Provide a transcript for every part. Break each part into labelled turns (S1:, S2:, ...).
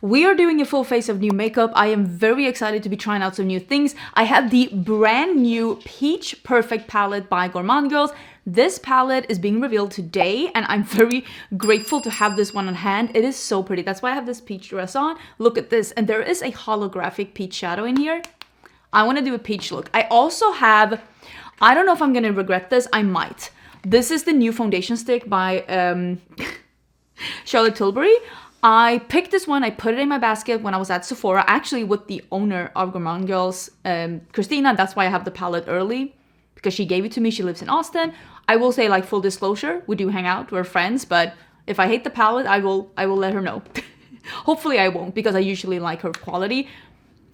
S1: We are doing a full face of new makeup. I am very excited to be trying out some new things. I have the brand new Peach Perfect palette by Gourmande Girls. This palette is being revealed today and I'm very grateful to have this one on hand. It is so pretty. That's why I have this peach dress on. Look at this. And there is a holographic peach shadow in here. I want to do a peach look. I also have, I don't know if I'm going to regret this. I might. This is the new foundation stick by Charlotte Tilbury. I picked this one, I put it in my basket when I was at Sephora, actually with the owner of Gourmande Girls, Christina. That's why I have the palette early, because she gave it to me. She lives in Austin. I will say, like, full disclosure, we do hang out, we're friends, but if I hate the palette, I will let her know. Hopefully I won't, because I usually like her quality.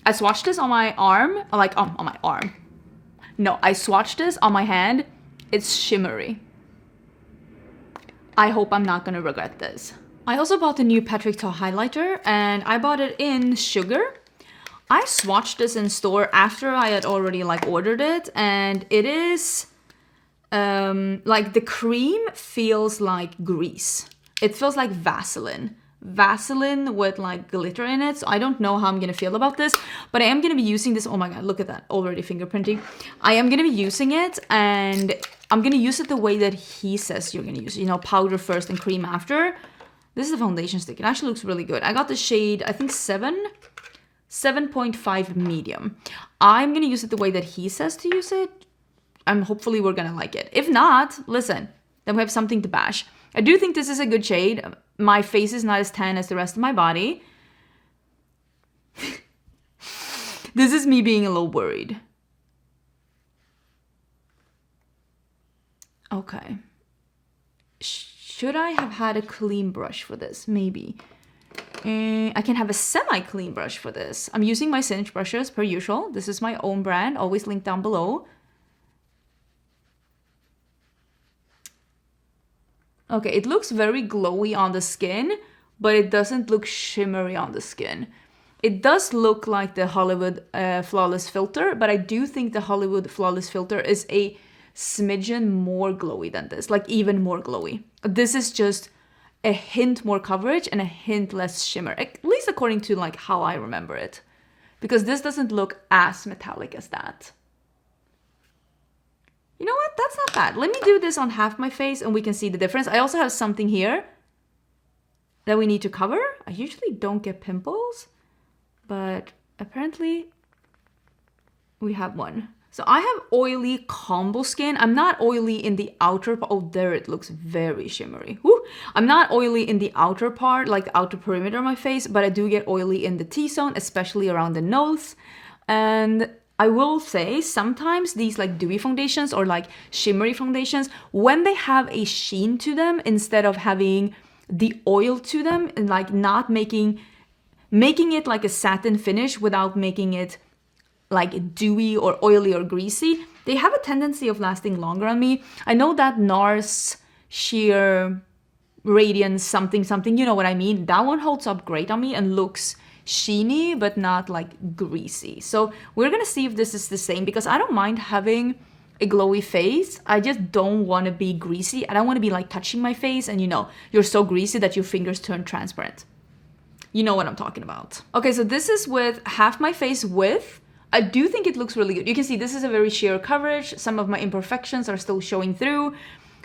S1: I swatched this on my arm, like, on my arm. No, I swatched this on my hand. It's shimmery. I hope I'm not gonna regret this. I also bought the new Patrick Ta highlighter and I bought it in Sugar. I swatched this in store after I had already like ordered it, and it is like the cream feels like grease. It feels like Vaseline. Vaseline with like glitter in it. So I don't know how I'm gonna feel about this, but I am gonna be using this. Oh my god, look at that, already fingerprinting. I am gonna be using it and I'm gonna use it the way that he says you're gonna use it. You know, powder first and cream after. This is a foundation stick. It actually looks really good. I got the shade, I think 7.5 medium. I'm gonna use it the way that he says to use it. And hopefully we're gonna like it. If not, listen, then we have something to bash. I do think this is a good shade. My face is not as tan as the rest of my body. This is me being a little worried. Okay. Should I have had a clean brush for this? Maybe. I can have a semi-clean brush for this. I'm using my Cinch brushes per usual. This is my own brand, always linked down below. Okay, it looks very glowy on the skin, but it doesn't look shimmery on the skin. It does look like the Hollywood Flawless Filter, but I do think the Hollywood Flawless Filter is a smidgen more glowy than this, like even more glowy. This is just a hint more coverage and a hint less shimmer, at least according to like how I remember it, because this doesn't look as metallic as that. You know what? That's not bad. Let me do this on half my face and we can see the difference. I also have something here that we need to cover. I usually don't get pimples, but apparently we have one. So I have oily combo skin. I'm not oily in the outer part. Oh, there it looks very shimmery. Woo! I'm not oily in the outer part, like the outer perimeter of my face, but I do get oily in the T-zone, especially around the nose. And I will say sometimes these like dewy foundations or like shimmery foundations, when they have a sheen to them instead of having the oil to them, and like not making it like a satin finish without making it like dewy or oily or greasy, they have a tendency of lasting longer on me. I know that NARS Sheer Radiance something, you know what I mean? That one holds up great on me and looks sheeny, but not like greasy. So we're gonna see if this is the same, because I don't mind having a glowy face. I just don't want to be greasy. I don't want to be like touching my face and you know, you're so greasy that your fingers turn transparent. You know what I'm talking about. Okay, so this is with half my face width. I do think it looks really good. You can see this is a very sheer coverage. Some of my imperfections are still showing through,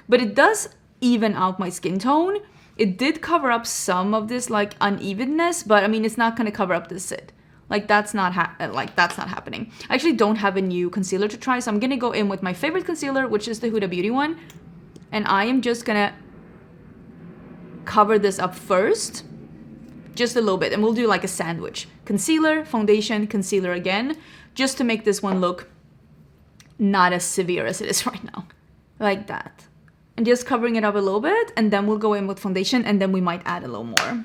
S1: but it does even out my skin tone. It did cover up some of this like unevenness, but I mean, it's not gonna cover up this zit. Like that's not happening. I actually don't have a new concealer to try, so I'm gonna go in with my favorite concealer, which is the Huda Beauty one. And I am just gonna cover this up first, just a little bit, and we'll do like a sandwich. Concealer, foundation, concealer again, just to make this one look not as severe as it is right now. Like that. And just covering it up a little bit, and then we'll go in with foundation, and then we might add a little more.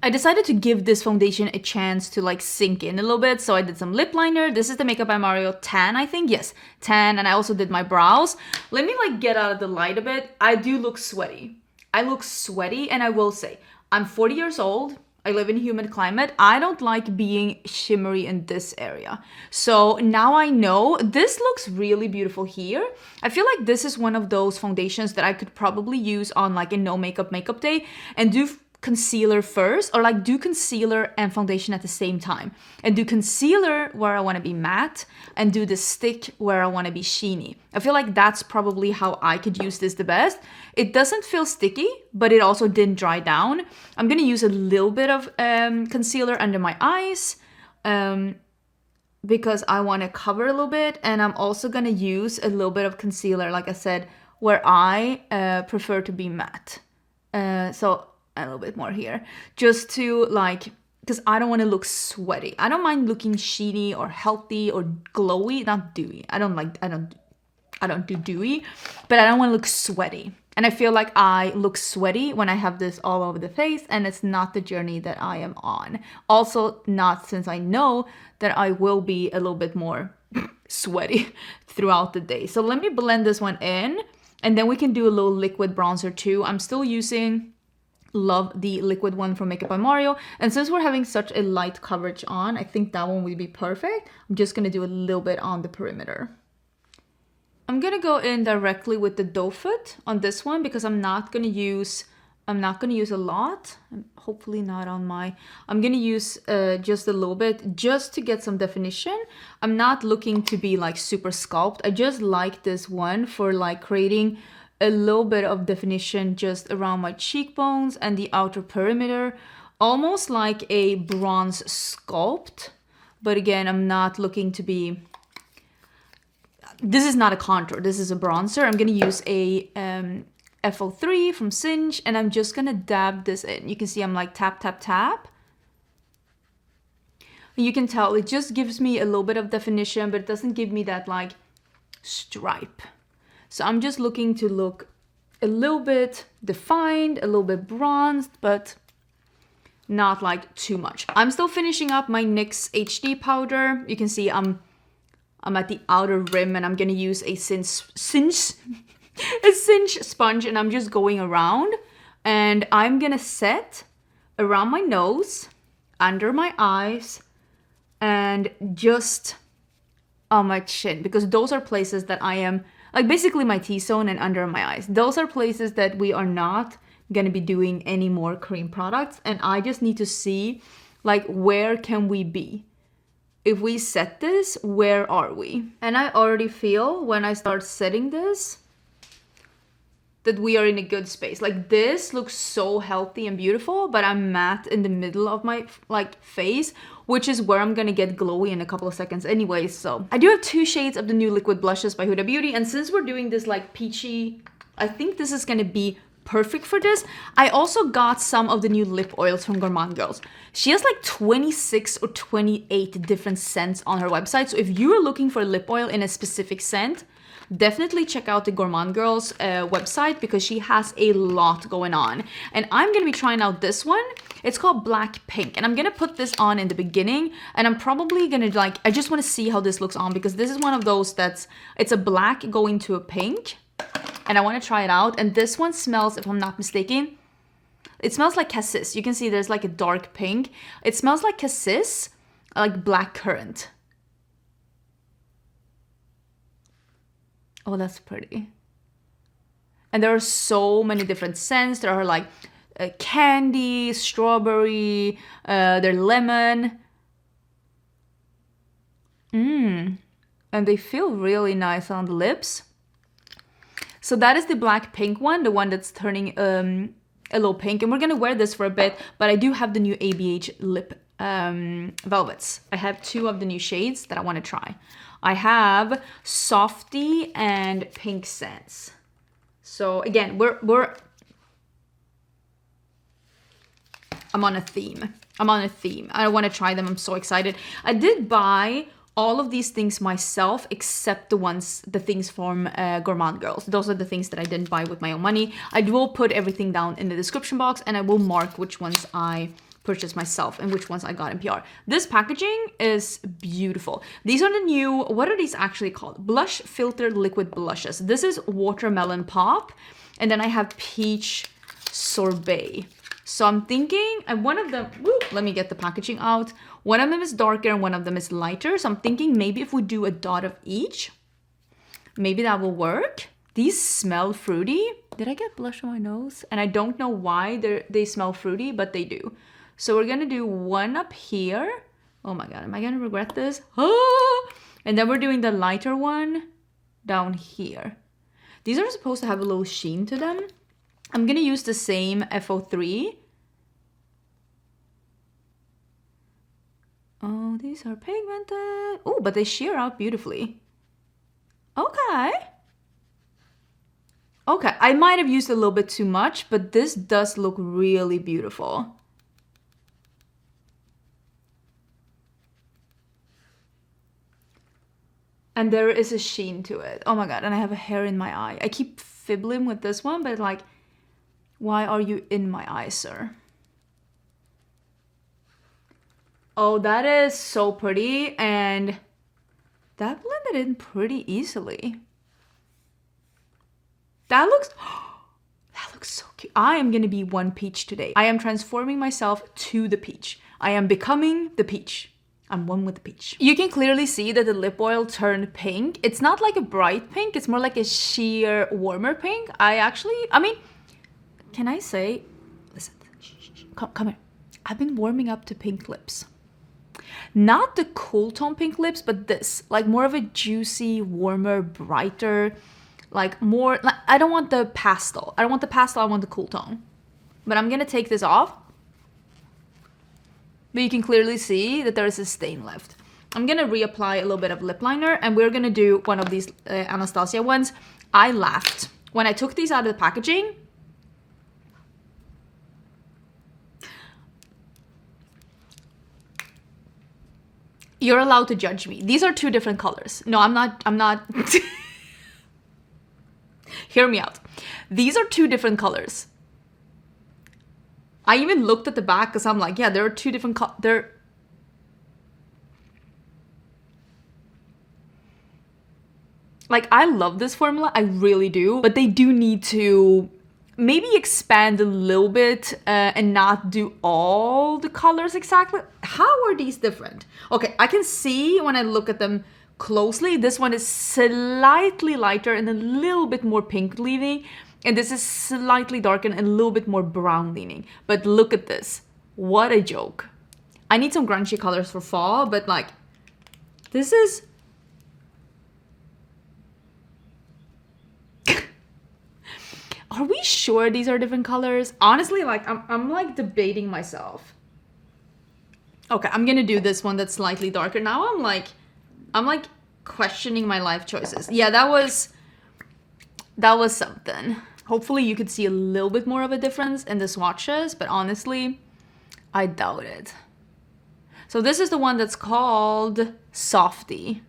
S1: I decided to give this foundation a chance to like sink in a little bit, so I did some lip liner. This is the Makeup by Mario tan, I think. Yes, tan, and I also did my brows. Let me like get out of the light a bit. I do look sweaty. I look sweaty, and I will say, I'm 40 years old. I live in humid climate. I don't like being shimmery in this area. So now I know this looks really beautiful here. I feel like this is one of those foundations that I could probably use on like a no makeup day and do concealer first, or like do concealer and foundation at the same time, and do concealer where I want to be matte and do the stick where I want to be sheeny. I feel like that's probably how I could use this the best. It doesn't feel sticky, but it also didn't dry down. I'm gonna use a little bit of concealer under my eyes because I want to cover a little bit, and I'm also gonna use a little bit of concealer, like I said, where I prefer to be matte. So a little bit more here, just to like, because I don't want to look sweaty. I don't mind looking sheeny or healthy or glowy, not dewy. I don't do dewy, but I don't want to look sweaty. And I feel like I look sweaty when I have this all over the face, and it's not the journey that I am on. Also, not since I know that I will be a little bit more sweaty throughout the day. So let me blend this one in, and then we can do a little liquid bronzer too. I'm still using love the liquid one from Makeup by Mario, and since we're having such a light coverage on, I think that one will be perfect. I'm just gonna do a little bit on the perimeter. I'm gonna go in directly with the doe foot on this one because I'm not gonna use a lot. Hopefully not on my, I'm gonna use just a little bit just to get some definition. I'm not looking to be like super sculpt. I just like this one for like creating a little bit of definition just around my cheekbones and the outer perimeter, almost like a bronze sculpt. But again, I'm not looking to be, this is not a contour, this is a bronzer. I'm gonna use a FO3 from Singe, and I'm just gonna dab this in. You can see I'm like tap, tap, tap. You can tell it just gives me a little bit of definition, but it doesn't give me that like stripe. So I'm just looking to look a little bit defined, a little bit bronzed, but not like too much. I'm still finishing up my NYX HD powder. You can see I'm at the outer rim, and I'm gonna use a Singe sponge, and I'm just going around, and I'm gonna set around my nose, under my eyes, and just on my chin, because those are places that I am, like basically my T-zone and under my eyes. Those are places that we are not gonna be doing any more cream products, and I just need to see like where can we be? If we set this, where are we? And I already feel when I start setting this that we are in a good space. Like this looks so healthy and beautiful, but I'm matte in the middle of my like face, which is where I'm gonna get glowy in a couple of seconds anyway. So I do have 2 shades of the new liquid blushes by Huda Beauty, and since we're doing this like peachy, I think this is gonna be perfect for this. I also got some of the new lip oils from Gourmande Girls. She has like 26 or 28 different scents on her website, so if you're looking for a lip oil in a specific scent, definitely check out the Gourmande Girls website, because she has a lot going on. And I'm gonna be trying out this one. It's called Black Pink, and I'm gonna put this on in the beginning, and I'm probably gonna like, I just wanna see how this looks on, because this is one of those that's, it's a black going to a pink, and I wanna try it out. And this one smells, if I'm not mistaken, it smells like cassis. You can see there's like a dark pink. It smells like cassis, like black currant. Oh, that's pretty. And there are so many different scents. There are like candy, strawberry, they're lemon. And they feel really nice on the lips. So that is the Black Pink one, the one that's turning a little pink. And we're gonna wear this for a bit, but I do have the new ABH lip velvets. I have 2 of the new shades that I wanna try. I have Softy and Pink Scents. So again, I'm on a theme. I want to try them. I'm so excited. I did buy all of these things myself, except the things from Gourmande Girls. Those are the things that I didn't buy with my own money. I will put everything down in the description box, and I will mark which ones I purchased myself and which ones I got in PR. This packaging is beautiful. These are the new, what are these actually called? Blush Filtered Liquid Blushes. This is Watermelon Pop, and then I have Peach Sorbet. So I'm thinking, and one of them, let me get the packaging out. One of them is darker and one of them is lighter. So I'm thinking maybe if we do a dot of each, maybe that will work. These smell fruity. Did I get blush on my nose? And I don't know why they smell fruity, but they do. So we're gonna do one up here. Oh my God, am I gonna regret this? Ah! And then we're doing the lighter one down here. These are supposed to have a little sheen to them. I'm gonna use the same FO3. Oh, these are pigmented. Oh, but they sheer out beautifully. Okay. Okay, I might have used a little bit too much, but this does look really beautiful. And there is a sheen to it. Oh my God, and I have a hair in my eye. I keep fibbling with this one, but like, why are you in my eye, sir? Oh, that is so pretty, and that blended in pretty easily. That looks so cute. I am gonna be one peach today. I am transforming myself to the peach. I am becoming the peach. I'm one with the peach. You can clearly see that the lip oil turned pink. It's not like a bright pink, it's more like a sheer warmer pink. I mean, can I say, listen, come here. I've been warming up to pink lips. Not the cool tone pink lips, but this, like more of a juicy, warmer, brighter, like more, like, I don't want the pastel. I don't want the pastel, I want the cool tone. But I'm gonna take this off. But you can clearly see that there is a stain left. I'm gonna reapply a little bit of lip liner, and we're gonna do one of these Anastasia ones. I laughed when I took these out of the packaging. You're allowed to judge me. These are two different colors. No, I'm not. Hear me out. These are two different colors. I even looked at the back because I'm like, yeah, there are two different colors. Like, I love this formula, I really do, but they do need to maybe expand a little bit and not do all the colors exactly. How are these different? Okay, I can see when I look at them closely, this one is slightly lighter and a little bit more pink leaning, and this is slightly darker and a little bit more brown leaning. But look at this. What a joke. I need some grungy colors for fall, but like, this is... Are we sure these are different colors? Honestly, like, I'm like debating myself. Okay, I'm gonna do this one that's slightly darker. Now I'm like questioning my life choices. Yeah, that was something. Hopefully you could see a little bit more of a difference in the swatches, but honestly, I doubt it. So this is the one that's called Softy.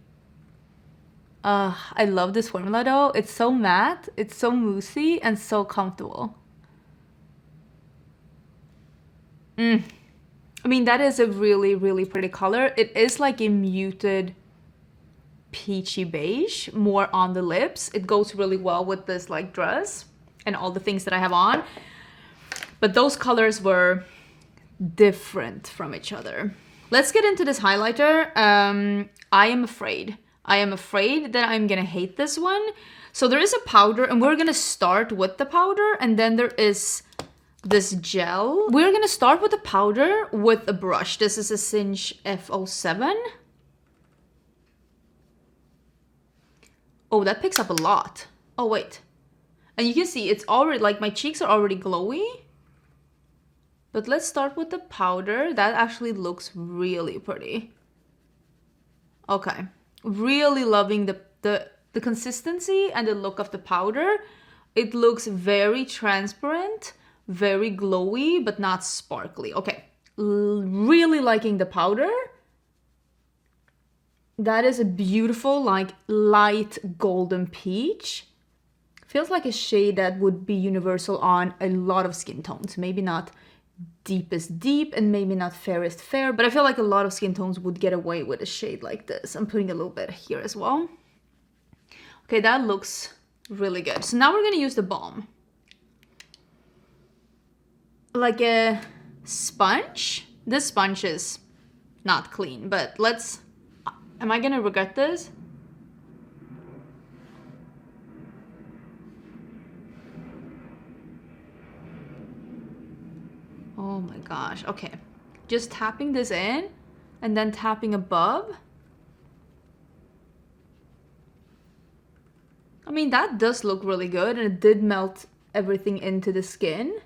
S1: I love this formula though. It's so matte, it's so moussey, and so comfortable. I mean, that is a really, really pretty color. It is like a muted peachy beige, more on the lips. It goes really well with this like dress and all the things that I have on. But those colors were different from each other. Let's get into this highlighter. I am afraid that I'm gonna hate this one. So there is a powder, and we're gonna start with the powder, and then there is this gel. We're gonna start with the powder with a brush. This is a Cinch F07. Oh, that picks up a lot. Oh, wait. And you can see it's already, like, my cheeks are already glowy. But let's start with the powder. That actually looks really pretty. Okay. Really loving the consistency and the look of the powder. It looks very transparent, very glowy, but not sparkly. Okay. Really liking the powder. That is a beautiful, like, light golden peach. Feels like a shade that would be universal on a lot of skin tones. Maybe not deepest deep and maybe not fairest fair, but I feel like a lot of skin tones would get away with a shade like this. I'm putting a little bit here as well. Okay, that looks really good. So now we're gonna use the balm. like a sponge. This sponge is not clean, but let's... Am I gonna regret this? Oh my gosh, okay. Just tapping this in and then tapping above. I mean, that does look really good, and it did melt everything into the skin.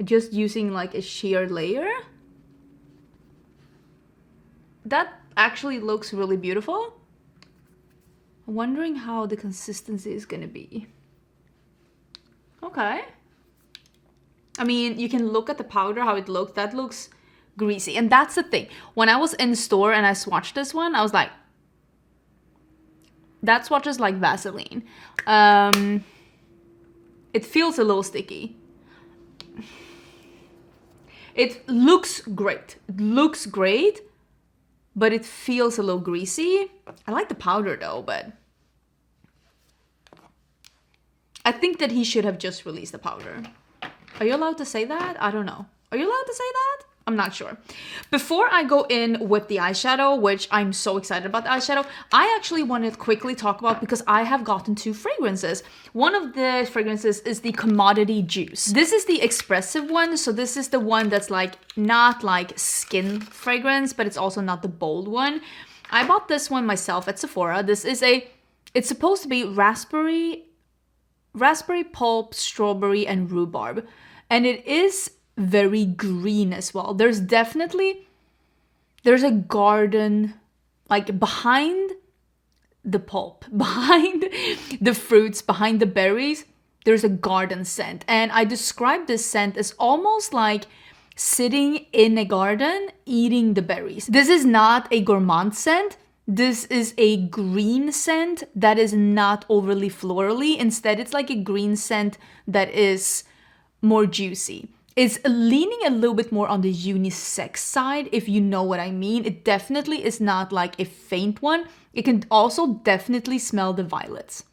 S1: Just using like a sheer layer. That actually looks really beautiful. I'm wondering how the consistency is gonna be. Okay. I mean, you can look at the powder, how it looks. That looks greasy. And that's the thing. When I was in the store and I swatched this one, I was like, that swatches like Vaseline. It feels a little sticky. It looks great. It looks great, but it feels a little greasy. I like the powder though, but I think that he should have just released the powder. Are you allowed to say that? I don't know. Are you allowed to say that? I'm not sure. Before I go in with the eyeshadow, which I'm so excited about the eyeshadow, I actually wanted to quickly talk about, because I have gotten 2 fragrances. One of the fragrances is the Commodity Juice. This is the expressive one, so this is the one that's like not like skin fragrance, but it's also not the bold one. I bought this one myself at Sephora. This is it's supposed to be raspberry pulp, strawberry, and rhubarb. And it is very green as well. There's a garden like behind the pulp, behind the fruits, behind the berries. There's a garden scent, and I describe this scent as almost like sitting in a garden eating the berries. This is not a gourmand scent. This is a green scent that is not overly florally. Instead, it's like a green scent that is more juicy. It's leaning a little bit more on the unisex side, if you know what I mean. It definitely is not like a faint one. It can also definitely smell the violets.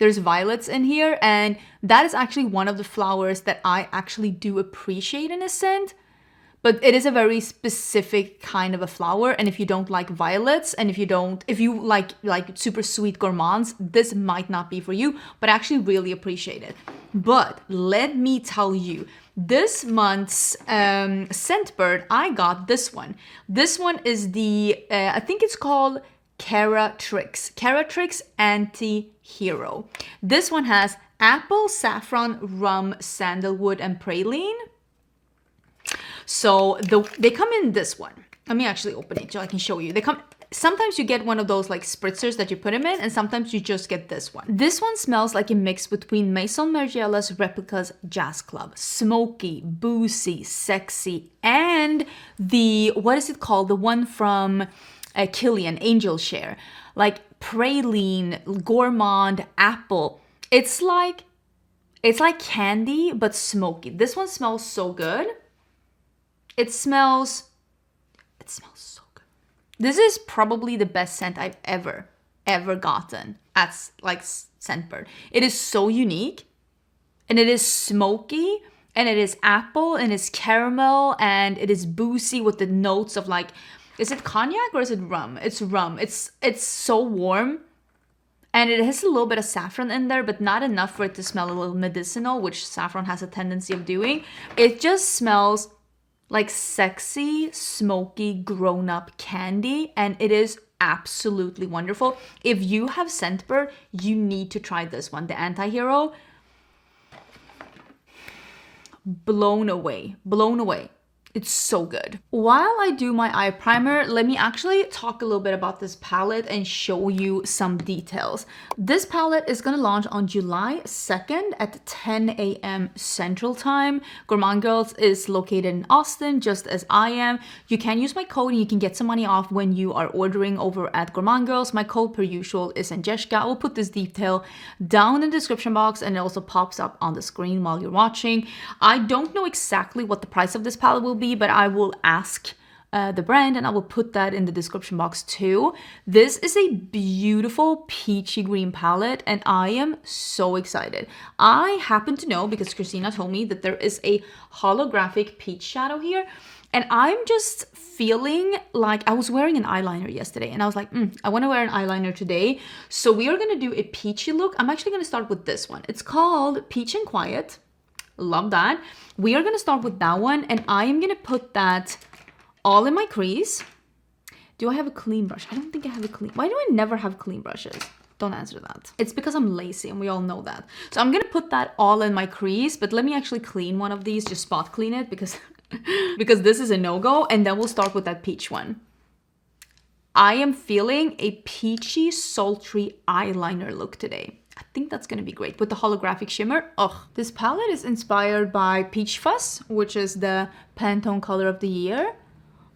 S1: There's violets in here, and that is actually one of the flowers that I actually do appreciate in a scent. But it is a very specific kind of a flower, and if you don't like violets, and if you like super sweet gourmands, this might not be for you, but I actually really appreciate it. But let me tell you, this month's Scentbird, I got this one. This one is the, I think it's called Caratrix Anti-Hero. This one has apple, saffron, rum, sandalwood, and praline. So they come in this one. Let me actually open it so I can show you. Sometimes you get one of those like spritzers that you put them in, and sometimes you just get this one. This one smells like a mix between Maison Margiela's Replicas Jazz Club. Smoky, boozy, sexy, and the, what is it called? The one from Kilian, Angel Share. Like praline, gourmand, apple. It's like candy, but smoky. This one smells so good. It smells so good. This is probably the best scent I've ever gotten at like Scentbird. It is so unique, and it is smoky, and it is apple, and it's caramel, and it is boozy with the notes of like, is it cognac or is it rum? It's rum. It's so warm, and it has a little bit of saffron in there, but not enough for it to smell a little medicinal, which saffron has a tendency of doing. It just smells like sexy, smoky, grown-up candy, and it is absolutely wonderful. If you have Scentbird, you need to try this one, the Anti-Hero. Blown away. It's so good. While I do my eye primer, let me actually talk a little bit about this palette and show you some details. This palette is gonna launch on July 2nd at 10 a.m. Central Time. Gourmande Girls is located in Austin, just as I am. You can use my code and you can get some money off when you are ordering over at Gourmande Girls. My code, per usual, is Angelica. I will put this detail down in the description box, and it also pops up on the screen while you're watching. I don't know exactly what the price of this palette will be, but I will ask the brand, and I will put that in the description box too. This is a beautiful peachy green palette, and I am so excited. I happen to know, because Christina told me, that there is a holographic peach shadow here, and I'm just feeling like I was wearing an eyeliner yesterday, and I was like, I want to wear an eyeliner today. So we are going to do a peachy look. I'm actually going to start with this one. It's called Peach and Quiet. Love that. We are going to start with that one, and I am going to put that all in my crease. Do I have a clean brush? I don't think I have a clean. Why do I never have clean brushes? Don't answer that. It's because I'm lazy, and we all know that. So I'm going to put that all in my crease, but let me actually clean one of these, just spot clean it, because because this is a no-go, and then we'll start with that peach one. I am feeling a peachy, sultry eyeliner look today. I think that's going to be great with the holographic shimmer. Ugh. This palette is inspired by Peach Fuzz, which is the Pantone color of the year.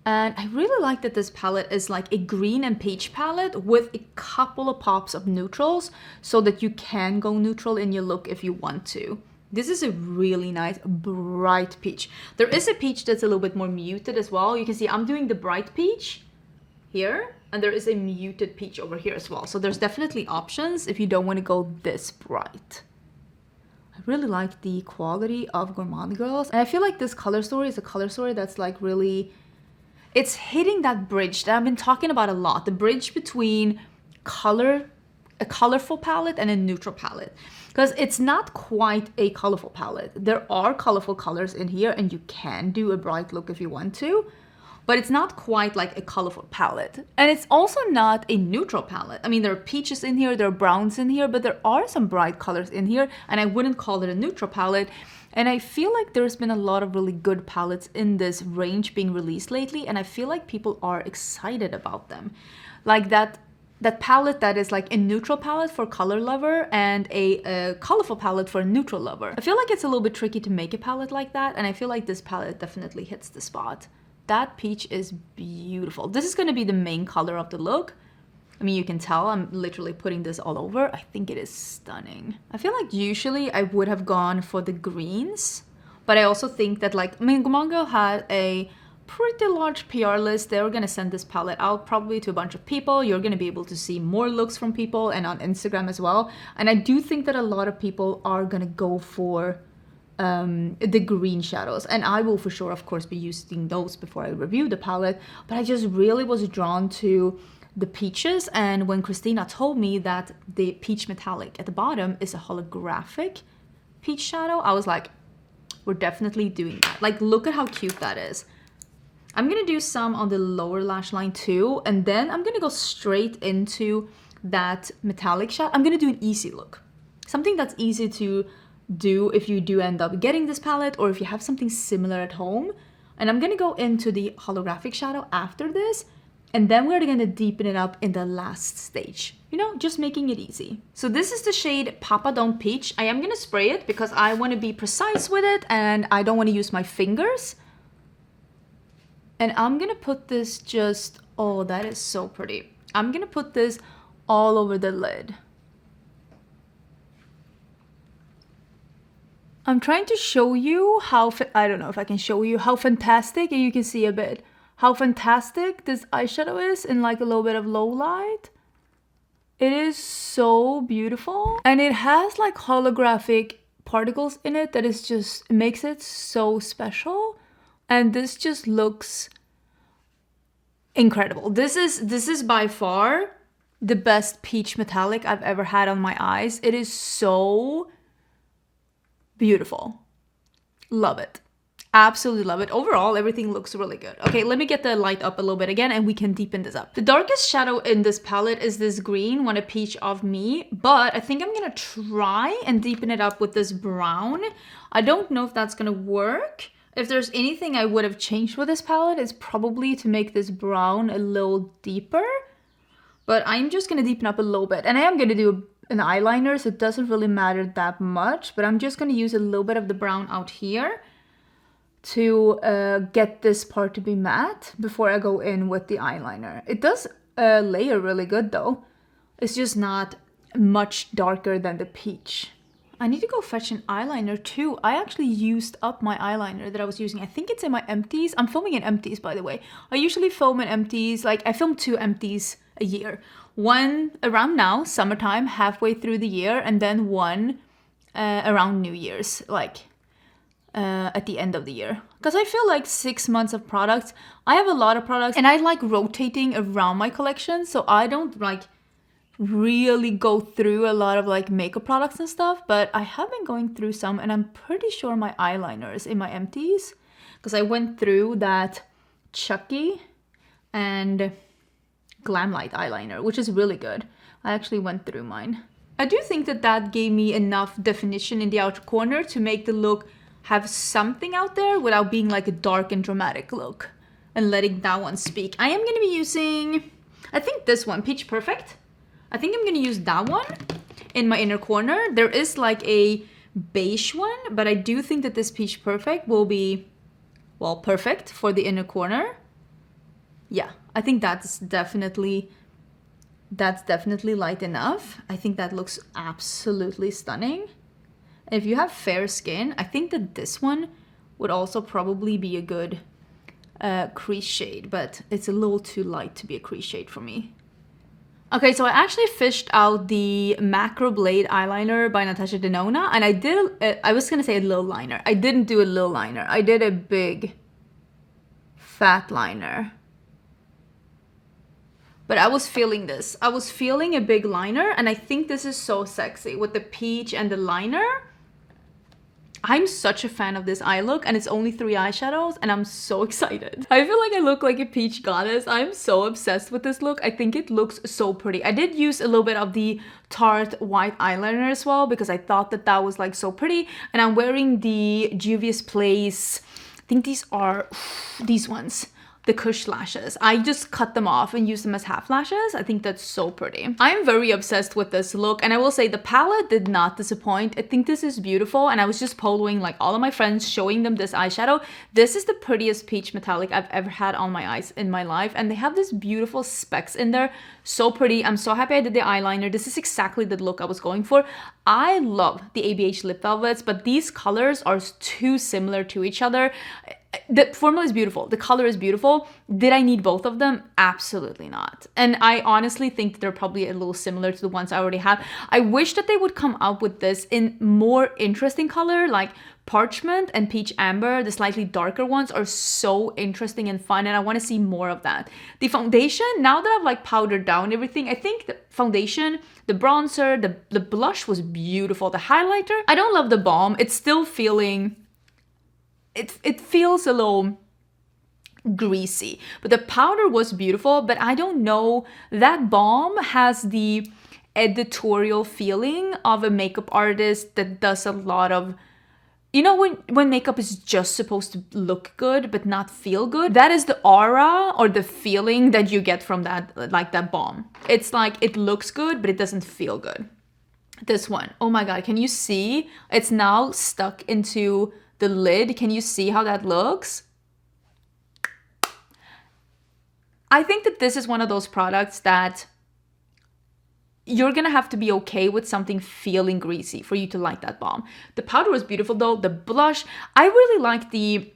S1: And I really like that this palette is like a green and peach palette with a couple of pops of neutrals, so that you can go neutral in your look if you want to. This is a really nice bright peach. There is a peach that's a little bit more muted as well. You can see I'm doing the bright peach here, and there is a muted peach over here as well. So there's definitely options if you don't want to go this bright. I really like the quality of Gourmande Girls, and I feel like this color story is a color story that's like really, it's hitting that bridge that I've been talking about a lot, the bridge between color, a colorful palette, and a neutral palette. Because it's not quite a colorful palette. There are colorful colors in here, and you can do a bright look if you want to, but it's not quite like a colorful palette. And it's also not a neutral palette. I mean, there are peaches in here, there are browns in here, but there are some bright colors in here, and I wouldn't call it a neutral palette. And I feel like there's been a lot of really good palettes in this range being released lately, and I feel like people are excited about them. Like that palette that is like a neutral palette for color lover and a colorful palette for a neutral lover. I feel like it's a little bit tricky to make a palette like that, and I feel like this palette definitely hits the spot. That peach is beautiful. This is going to be the main color of the look. I mean, you can tell I'm literally putting this all over. I think it is stunning. I feel like usually I would have gone for the greens, but I also think that, like, I mean, Gourmande Girl had a pretty large PR list. They were going to send this palette out probably to a bunch of people. You're going to be able to see more looks from people, and on Instagram as well. And I do think that a lot of people are going to go for the green shadows, and I will for sure, of course, be using those before I review the palette. But I just really was drawn to the peaches, and when Christina told me that the peach metallic at the bottom is a holographic peach shadow, I was like, we're definitely doing that. Like, look at how cute that is. I'm gonna do some on the lower lash line too, and then I'm gonna go straight into that metallic shade. I'm gonna do an easy look, something that's easy to do if you do end up getting this palette, or if you have something similar at home. And I'm gonna go into the holographic shadow after this, and then we're gonna deepen it up in the last stage, you know, just making it easy. So this is the shade Papa Don't Peach. I am gonna spray it because I want to be precise with it, and I don't want to use my fingers. And I'm gonna put this just, oh, that is so pretty. I'm gonna put this all over the lid. I'm trying to show you how, I don't know if I can show you how fantastic, and you can see a bit, how fantastic this eyeshadow is in like a little bit of low light. It is so beautiful. And it has like holographic particles in it that is just, it makes it so special. And this just looks incredible. This is by far the best peach metallic I've ever had on my eyes. It is so beautiful. Love it. Absolutely love it. Overall, everything looks really good. Okay, let me get the light up a little bit again, and we can deepen this up. The darkest shadow in this palette is this green, Want a Peach of Me, but I think I'm gonna try and deepen it up with this brown. I don't know if that's gonna work. If there's anything I would have changed with this palette, it's probably to make this brown a little deeper. But I'm just gonna deepen up a little bit, and I am gonna do an eyeliner, so it doesn't really matter that much, but I'm just going to use a little bit of the brown out here to get this part to be matte before I go in with the eyeliner. It does layer really good though. It's just not much darker than the peach. I need to go fetch an eyeliner too. I actually used up my eyeliner that I was using. I think it's in my empties. I'm filming in empties, by the way. I usually film in empties, like I film 2 empties a year. One around now, summertime, halfway through the year, and then one around New Year's, like at the end of the year. Because I feel like 6 months of products, I have a lot of products and I like rotating around my collection, so I don't like really go through a lot of like makeup products and stuff, but I have been going through some, and I'm pretty sure my eyeliner is in my empties because I went through that Chucky and Glamlight eyeliner, which is really good. I actually went through mine. I do think that that gave me enough definition in the outer corner to make the look have something out there without being like a dark and dramatic look, and letting that one speak. I am going to be using, I think this one, Peach Perfect. I think I'm going to use that one in my inner corner. There is like a beige one, but I do think that this Peach Perfect will be, well, perfect for the inner corner. Yeah, I think that's definitely light enough. I think that looks absolutely stunning. And if you have fair skin, I think that this one would also probably be a good crease shade, but it's a little too light to be a crease shade for me. Okay, so I actually fished out the Macro Blade eyeliner by Natasha Denona, and I did, I was gonna say a little liner. I didn't do a little liner. I did a big fat liner. But I was feeling this. I was feeling a big liner, and I think this is so sexy with the peach and the liner. I'm such a fan of this eye look, and it's only 3 eyeshadows, and I'm so excited. I feel like I look like a peach goddess. I'm so obsessed with this look. I think it looks so pretty. I did use a little bit of the Tarte white eyeliner as well because I thought that that was like so pretty. And I'm wearing the Juvia's Place, I think these are these ones, the Kush lashes. I just cut them off and use them as half lashes. I think that's so pretty. I'm very obsessed with this look, and I will say the palette did not disappoint. I think this is beautiful, and I was just poloing like all of my friends, showing them this eyeshadow. This is the prettiest peach metallic I've ever had on my eyes in my life, and they have this beautiful specks in there. So pretty. I'm so happy I did the eyeliner. This is exactly the look I was going for. I love the ABH lip velvets, but these colors are too similar to each other. The formula is beautiful. The color is beautiful. Did I need both of them? Absolutely not. And I honestly think that they're probably a little similar to the ones I already have. I wish that they would come out with this in more interesting color, like Parchment and Peach Amber. The slightly darker ones are so interesting and fun, and I want to see more of that. The foundation, now that I've like powdered down everything, I think the foundation, the bronzer, the blush was beautiful. The highlighter, I don't love the balm. It's still feeling... It feels a little greasy, but the powder was beautiful. But I don't know, that balm has the editorial feeling of a makeup artist that does a lot of, you know, when makeup is just supposed to look good but not feel good. That is the aura or the feeling that you get from that, like that balm. It's like it looks good but it doesn't feel good. This one, oh my god, can you see? It's now stuck into the lid. Can you see how that looks? I think that this is one of those products that you're gonna have to be okay with something feeling greasy for you to like that balm. The powder was beautiful though. The blush, I really like the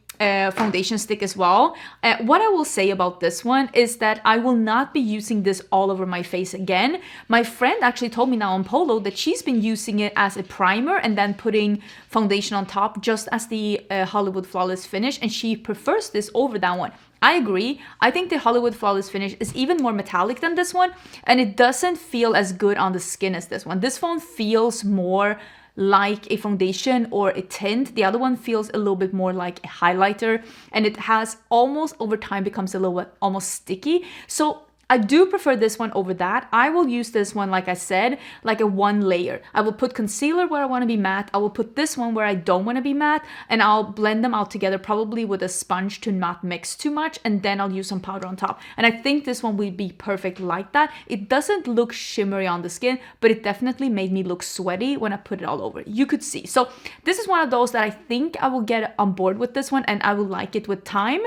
S1: foundation stick as well. What I will say about this one is that I will not be using this all over my face again. My friend actually told me now on Polo that she's been using it as a primer and then putting foundation on top just as the Hollywood Flawless Finish, and she prefers this over that one. I agree. I think the Hollywood Flawless Finish is even more metallic than this one, and it doesn't feel as good on the skin as this one. This one feels more like a foundation or a tint. The other one feels a little bit more like a highlighter, and it has almost over time becomes a little bit almost sticky. So I do prefer this one over that. I will use this one, like I said, like a one layer. I will put concealer where I want to be matte. I will put this one where I don't want to be matte, and I'll blend them out together probably with a sponge to not mix too much, and then I'll use some powder on top. And I think this one will be perfect like that. It doesn't look shimmery on the skin, but it definitely made me look sweaty when I put it all over. You could see. So this is one of those that I think I will get on board with this one, and I will like it with time.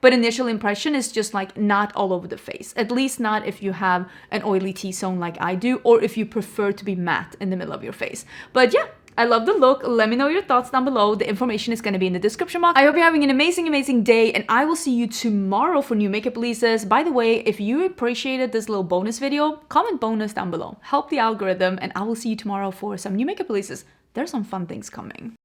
S1: But initial impression is just like not all over the face. At least not if you have an oily T-zone like I do, or if you prefer to be matte in the middle of your face. But yeah, I love the look. Let me know your thoughts down below. The information is going to be in the description box. I hope you're having an amazing, amazing day, and I will see you tomorrow for new makeup releases. By the way, if you appreciated this little bonus video, comment bonus down below. Help the algorithm, and I will see you tomorrow for some new makeup releases. There's some fun things coming.